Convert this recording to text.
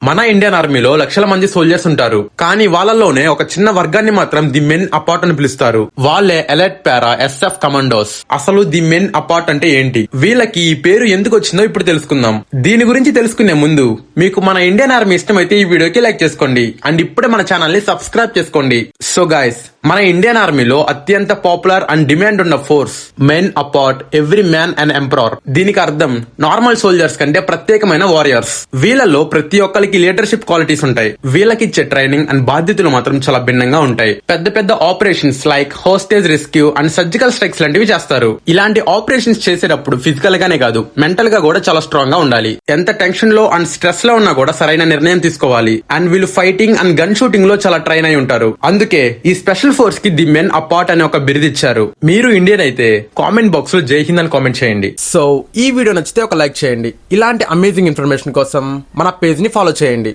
మన ఇండియన్ ఆర్మీలో లక్షల మంది సోల్జర్స్ ఉంటారు, కానీ వాళ్ళలోనే ఒక చిన్న వర్గాన్ని మాత్రం ది మెన్ అపార్ట్ అని పిలుస్తారు. వాళ్ళే ఎలైట్ పారా SF కమాండోస్. అసలు ది మెన్ అపార్ట్ అంటే ఏంటి, వీళ్ళకి ఈ పేరు ఎందుకు వచ్చిందో ఇప్పుడు తెలుసుకుందాం. దీని గురించి తెలుసుకునే ముందు మీకు మన ఇండియన్ ఆర్మీ ఇష్టమైతే ఈ వీడియోకి లైక్ చేసుకోండి అండ్ ఇప్పుడే మన ఛానల్ ని సబ్స్క్రైబ్ చేసుకోండి. సో గైస్, మన ఇండియన్ ఆర్మీలో అత్యంత పాపులర్ అండ్ డిమాండ్ ఉన్న force men apart, every man and emperor. దీనికి అర్థం నార్మల్ సోల్జర్స్ కంటే ప్రత్యేకమైన వారియర్స్. వీళ్ళలో ప్రతి ఒక్కరికి లీడర్షిప్ క్వాలిటీస్ ఉంటాయి. వీళ్ళకి ఇచ్చే ట్రైనింగ్ అండ్ బాధ్యతలు మాత్రం చాలా భిన్నంగా ఉంటాయి. పెద్ద పెద్ద operations like hostage rescue and surgical strikes లాంటివి చేస్తారు. ఇలాంటి ఆపరేషన్స్ చేసేటప్పుడు ఫిజికల్ గానే కాదు, మెంటల్ గా కూడా చాలా స్ట్రాంగ్ గా ఉండాలి. ఎంత టెన్షన్ లో అండ్ స్ట్రెస్ లో ఉన్నా కూడా సరైన నిర్ణయం తీసుకోవాలి. అండ్ వీళ్ళు ఫైటింగ్ అండ్ గన్ షూటింగ్ లో చాలా ట్రైన్ అయి ఉంటారు. అందుకే ఈ స్పెషల్ ఫోర్స్ కి ది మెన్ అపార్ట్ అనే ఒక బిరుదిచ్చారు. మీరు ఇండియన్ అయితే కామెంట్ బాక్స్ లో జై హింద్ అని కామెంట్ చేయండి. సో ఈ వీడియో నచ్చితే ఒక లైక్ చేయండి. ఇలాంటి అమేజింగ్ ఇన్ఫర్మేషన్ కోసం మన పేజ్ ని ఫాలో చేయండి.